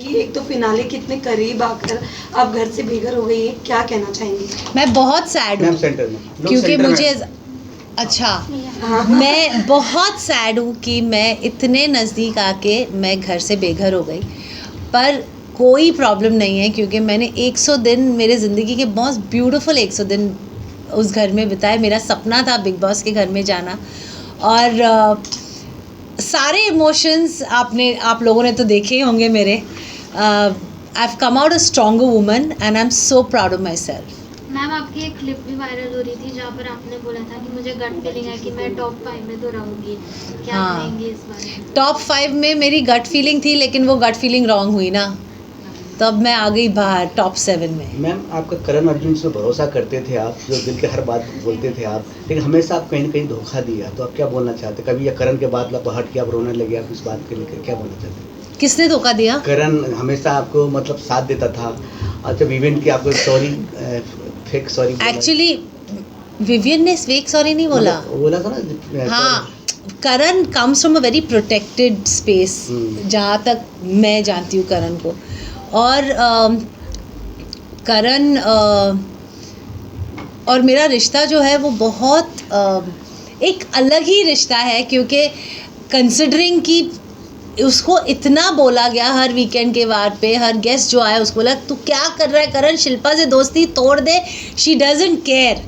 कि एक तो फिनाले कितने करीब आकर आप घर से बेघर हो गई है, क्या कहना चाहेंगी? मैं बहुत सैड हूँ सेंटर में क्योंकि मुझे अच्छा मैं बहुत सैड हूँ कि मैं इतने नज़दीक आके मैं घर से बेघर हो गई, पर कोई प्रॉब्लम नहीं है क्योंकि मैंने 100 दिन मेरे ज़िंदगी के बहुत ब्यूटीफुल 100 दिन उस घर में बिताए। मेरा सपना था बिग बॉस के घर में जाना, और सारे इमोशंस आप लोगों ने तो देखे ही होंगे मेरे। I have come out a stronger woman and I am so proud of my self. Ma'am आपकी एक क्लिप भी वायरल हो रही थी जहाँ पर आपने बोला था कि मुझे गट फीलिंग है कि मैं टॉप 5 में तो रहूँगी, क्या हाँ। कहेंगे इस बारे में? टॉप 5 में मेरी गट फीलिंग थी, लेकिन वो गट फीलिंग रॉन्ग हुई ना, तब मैं आ गई बाहर टॉप 7 में। मैम आपका करण अर्जुन से भरोसा करते थे आप, जो दिल की हर बात बोलते थे आप, लेकिन हमेशा आप कहीं ना कहीं धोखा दिया, तो आप क्या बोलना चाहते? कभी या करण के बाद तो हट के आप रोने लगे, आप इस बात के लिए क्या बोलना चाहते? किसने धोखा दिया? करण हमेशा आपको मतलब साथ देता था, और जब इवेंट की आपको sorry fake sorry actually Vivian ने फेक सॉरी नहीं बोला था ना। हाँ, Karan comes from a very protected space, जहाँ तक मैं जानती हूँ करण को। और करण और मेरा रिश्ता जो है वो बहुत एक अलग ही रिश्ता है, क्योंकि कंसिडरिंग कि उसको इतना बोला गया हर वीकेंड के वार पे, हर गेस्ट जो आया उसको बोला तू क्या कर रहा है करण, शिल्पा से दोस्ती तोड़ दे, she doesn't care.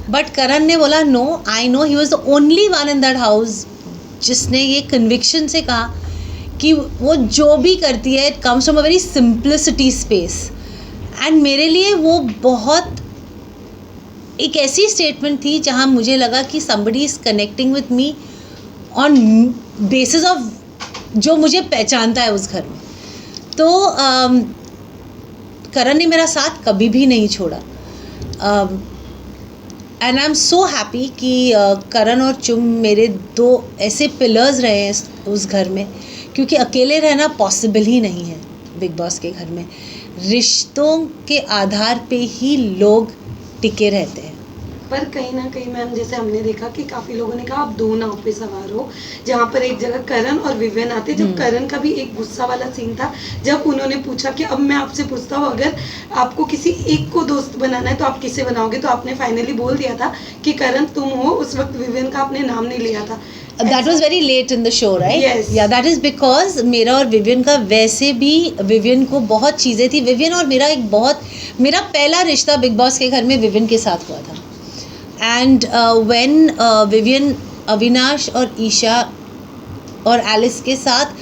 But Karan ने बोला no, I know he was the only one in that house जिसने ये कन्विक्शन से कहा कि वो जो भी करती है it comes from a very simplicity space. And मेरे लिए वो बहुत एक ऐसी स्टेटमेंट थी जहाँ मुझे लगा कि somebody is connecting with me on basis of जो मुझे पहचानता है उस घर में। तो करण ने मेरा साथ कभी भी नहीं छोड़ा, and I am so happy कि करण और चुम मेरे दो ऐसे पिलर्स रहे हैं उस घर में, क्योंकि अकेले रहना पॉसिबल ही नहीं है बिग बॉस के घर में। रिश्तों के आधार पे ही लोग टिके रहते हैं। पर कहीं ना कहीं मैम जैसे हमने देखा कि काफ़ी लोगों ने कहा आप दो नाव पे सवार हो, जहाँ पर एक जगह करण और विवियन आते। जब करण का भी एक गुस्सा वाला सीन था, जब उन्होंने पूछा कि अब मैं आपसे पूछता हूँ अगर आपको किसी एक को दोस्त बनाना है तो आप किसे बनाओगे, तो आपने फाइनली बोल दिया था कि करण तुम हो। उस वक्त विवियन का आपने नाम नहीं लिया था। That was very late in the show, right? Yes. Yeah, that is because मेरा और विवियन का वैसे भी विवियन को बहुत चीज़ें थी। विवियन और मेरा पहला रिश्ता बिग बॉस के घर में विवियन के साथ हुआ था। एंड व्हेन विवियन अविनाश और ईशा और एलिस के साथ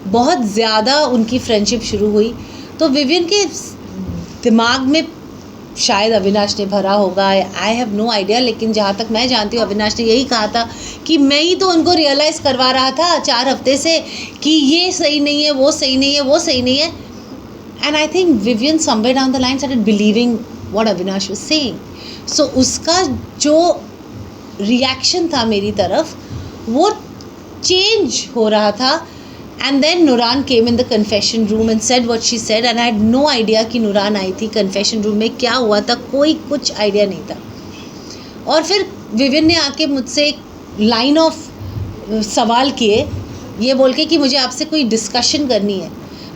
बहुत ज़्यादा उनकी फ्रेंडशिप शुरू हुई, तो विवियन के दिमाग में शायद अविनाश ने भरा होगा, आई हैव नो आइडिया, लेकिन जहाँ तक मैं जानती हूँ अविनाश ने यही कहा था कि मैं ही तो उनको रियलाइज़ करवा रहा था 4 हफ्ते से कि ये सही नहीं है, वो सही नहीं है, वो सही नहीं है। And I think Vivian somewhere down the line started believing what Avinash was saying. So उसका जो रिएक्शन था मेरी तरफ वो चेंज हो रहा था। And then Nooran came in the confession room and said what she said, and I had no idea कि नूरान आई थी कन्फेशन रूम में, क्या हुआ था कोई कुछ आइडिया नहीं था। और फिर विवियन ने आके मुझसे एक लाइन ऑफ सवाल किए ये बोल के कि मुझे आपसे कोई डिस्कशन करनी है,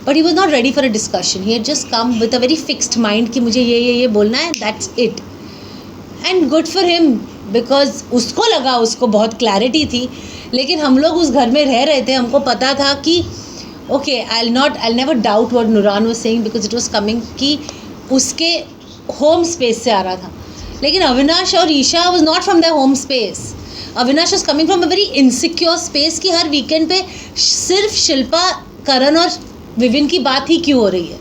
but he was not ready for a discussion, he had just come with a very fixed mind कि मुझे ये बोलना है, that's it. And good for him, because उसको लगा उसको बहुत क्लैरिटी थी, लेकिन हम लोग उस घर में रह रहे थे, हमको पता था कि okay I never doubt what Nooran was saying because it was coming कि उसके होम स्पेस से आ रहा था। लेकिन अविनाश और Eisha was not from the home space, Avinash was coming from a very insecure space कि हर वीकेंड पे सिर्फ शिल्पा, करण और विवियन की बात ही क्यों हो रही है।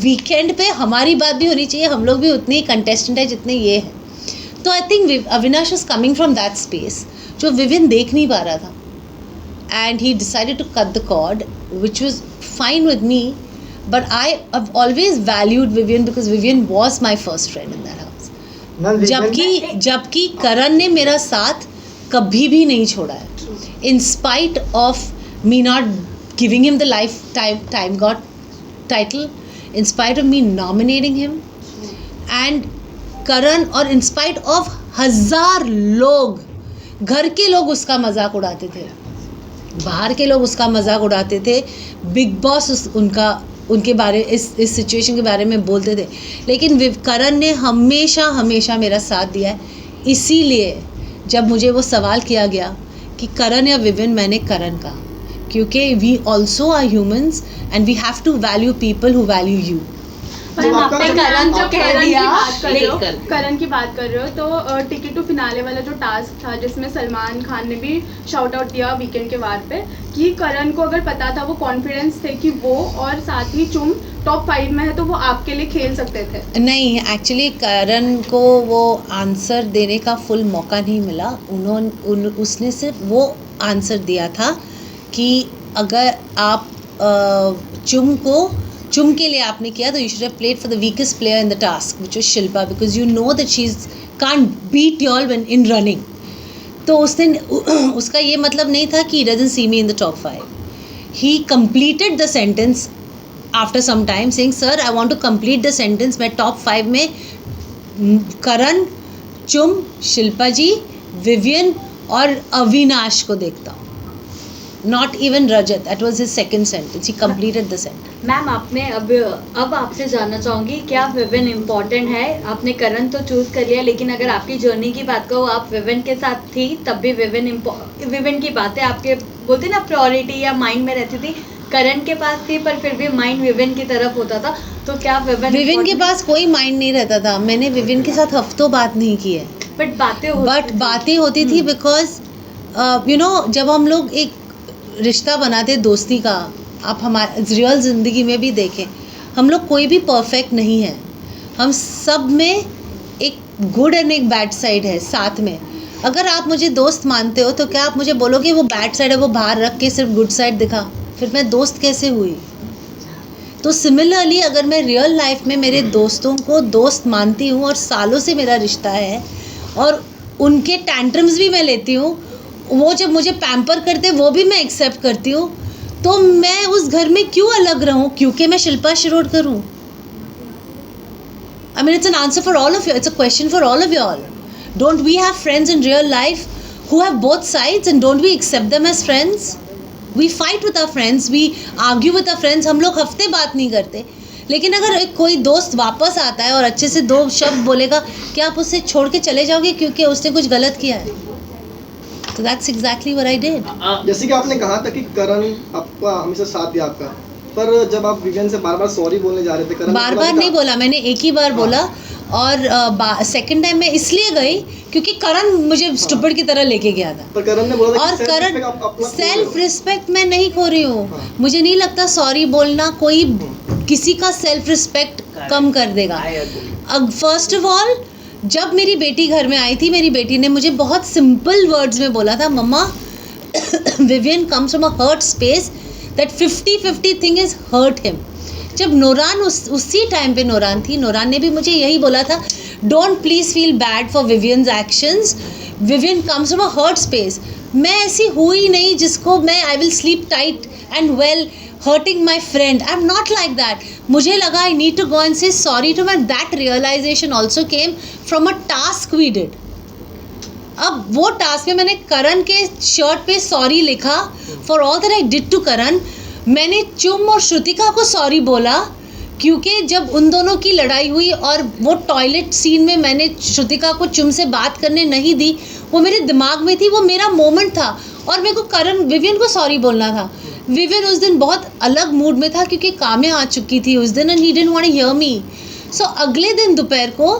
वीकेंड पे हमारी बात भी होनी चाहिए, हम लोग भी उतने ही कंटेस्टेंट है जितने ये हैं। तो I think Avinash was coming from that space जो विवियन देख नहीं पा रहा था, and he decided to cut the cord which was fine with me, but I have always valued Vivian because Vivian was my first friend in that house. जबकि करण ने मेरा साथ कभी भी नहीं छोड़ा है, in spite of me not giving him the life time God title, in spite of me nominating him, and करण, और in spite of 1000 लोग, घर के लोग उसका मजाक उड़ाते थे, बाहर के लोग उसका मजाक उड़ाते थे, बिग बॉस उनके बारे इस सिचुएशन के बारे में बोलते थे, लेकिन करण ने हमेशा हमेशा मेरा साथ दिया है। इसीलिए जब मुझे वो सवाल किया गया कि करण या विविन, मैंने करण का, क्योंकि we also are humans and we have to value people who value you. Ma'am आपने करण जो कह दिया, करण की बात कर रहे हो तो टिकट टू फिनाले वाला जो टास्क था जिसमें सलमान खान ने भी शाउट आउट दिया वीकेंड के वार पे कि करण को अगर पता था, वो कॉन्फिडेंस थे कि वो और साथ ही चुम टॉप 5 में है तो वो आपके लिए खेल सकते थे। नहीं, एक्चुअली करण को वो आंसर देने का फुल मौका नहीं मिला। उसने सिर्फ वो आंसर दिया था कि अगर आप चुम के लिए आपने किया तो you should have played for the weakest player in the task which was Shilpa, because you know that she can't beat you all when in running. तो उसका ये मतलब नहीं था कि he doesn't see me in the top 5। He completed the sentence after some time saying sir I want to complete the sentence, मैं top 5 में करण, चुम, शिल्पा जी, विवियन और अविनाश को देखता हूँ, not even Rajat. That was his second sentence, he completed the sentence. Ma'am आपने अब आपसे जानना चाहूँगी क्या विविन इम्पॉर्टेंट है? आपने करण तो चूज़ कर लिया, लेकिन अगर आपकी जर्नी की बात करो, आप विविन के साथ थी तब भी विविन की बातें आपके बोलते ना प्रायोरिटी या माइंड में रहती थी, करण के पास थी पर फिर भी माइंड विविन की तरफ होता था, तो क्या विविन के पास कोई माइंड नहीं रहता था। मैंने विविन के साथ हफ्तों बात नहीं की है, बट बातें होती थी बिकॉज यू नो जब हम लोग एक रिश्ता बनाते दोस्ती का, आप हमारे रियल ज़िंदगी में भी देखें, हम लोग कोई भी परफेक्ट नहीं है, हम सब में एक गुड एंड एक बैड साइड है साथ में। अगर आप मुझे दोस्त मानते हो तो क्या आप मुझे बोलोगे वो बैड साइड है वो बाहर रख के सिर्फ गुड साइड दिखा, फिर मैं दोस्त कैसे हुई? तो सिमिलरली अगर मैं रियल लाइफ में मेरे दोस्तों को दोस्त मानती हूँ और सालों से मेरा रिश्ता है और उनके टैंट्रम्स भी मैं लेती हूँ, वो जब मुझे पैम्पर करते वो भी मैं एक्सेप्ट करती हूँ, तो मैं उस घर में क्यों अलग रहूँ क्योंकि मैं शिल्पा शिरोडकर हूँ? I mean, it's an answer for all of you. It's a question for all of you all. Don't we have friends in real life who have both sides and don't we accept them as friends? We fight with our friends, we argue with our friends. हम लोग हफ्ते बात नहीं करते, लेकिन अगर एक कोई दोस्त वापस आता है और अच्छे से 2 शब्द बोलेगा, क्या आप उससे छोड़ के चले जाओगे क्योंकि उसने कुछ गलत किया है? So that's exactly what I did. जैसे कि आपने कहा था कि करण आपका हमेशा साथ दिया आपका, पर जब आप विवियन से बार-बार सॉरी बोलने जा रहे थे, करण बार नहीं बोला, मैंने एक ही बार बोला और सेकंड टाइम मैं इसलिए गई क्योंकि करण मुझे स्टूपिड की तरह लेके गया था। पर करण ने बोला था और कि करण सेल्फ रिस्पेक्ट मैं नहीं खो रही हूँ। मुझे नहीं लगता सॉरी बोलना कोई किसी का सेल्फ रिस्पेक्ट कम कर देगा। फर्स्ट ऑफ ऑल जब मेरी बेटी घर में आई थी, मेरी बेटी ने मुझे बहुत सिंपल वर्ड्स में बोला था, मम्मा Vivian comes from a hurt space, that 50-50 thing is hurt him. जब नूरान उसी टाइम पे नूरान थी, नूरान ने भी मुझे यही बोला था, don't please feel bad for Vivian's actions, Vivian comes from a hurt space. मैं ऐसी हुई नहीं जिसको मैं I will sleep tight and well hurting my friend. I'm not like that. मुझे लगा I need to go and say sorry to my, that realization also came from a task we did. अब वो task में मैंने करण के shirt पे sorry लिखा for all that I did to करण। मैंने चुम और श्रुतिका को सॉरी बोला क्योंकि जब उन दोनों की लड़ाई हुई और वो टॉयलेट सीन में मैंने श्रुतिका को चुम से बात करने नहीं दी, वो मेरे दिमाग में थी, वो मेरा मोमेंट था और मेरे को करण विवियन को सॉरी बोलना था। विवियन उस दिन बहुत अलग मूड में था क्योंकि काम्या आ चुकी थी उस दिन and he didn't want to hear me. So अगले दिन दोपहर को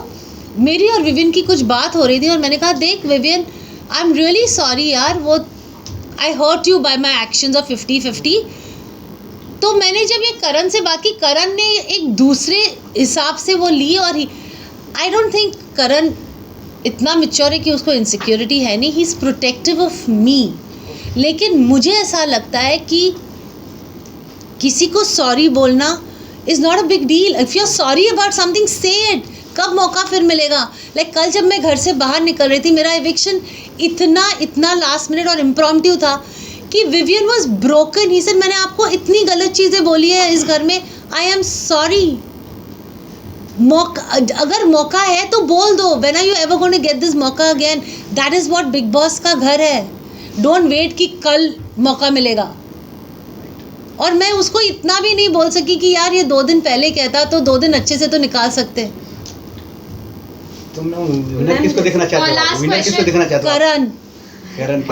मेरी और विवियन की कुछ बात हो रही थी और मैंने कहा देख Vivian, I am really sorry यार, वो I hurt you by my actions of 50-50। तो मैंने जब ये करण से बात की, करण ने एक दूसरे हिसाब से वो ली और आई डोंट थिंक करण इतना मैच्योर है कि उसको इनसिक्योरिटी है नहीं, he is protective of me. लेकिन मुझे ऐसा लगता है कि किसी को सॉरी बोलना is not a big deal. If you are sorry about something say it. कब मौका फिर मिलेगा? लाइक कल जब मैं घर से बाहर निकल रही थी, मेरा एविक्शन इतना लास्ट मिनट और इम्प्रॉम्प्टू था कि Vivian was broken. He said मैंने आपको इतनी गलत चीज़ें बोली है इस घर में, आई एम सॉरी। अगर मौका है तो बोल दो, when are you ever going to get this मौका again? That is what Bigg Boss का घर है। डोंट वेट कि कल मौका मिलेगा। और मैं उसको इतना भी नहीं बोल सकी कि यार ये 2 दिन पहले कहता तो 2 दिन अच्छे से तो निकाल सकते। तुम विनर किसको देखना चाहते हो? विनर किसको देखना चाहते हो? Karan. Karan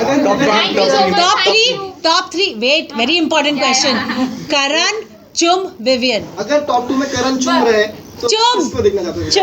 top 3 wait, very important question. Karan, Chum, Vivian. अगर टॉप 2 में करण चुम रहे तो चुम। किसको देखना चाहते हो? चुम।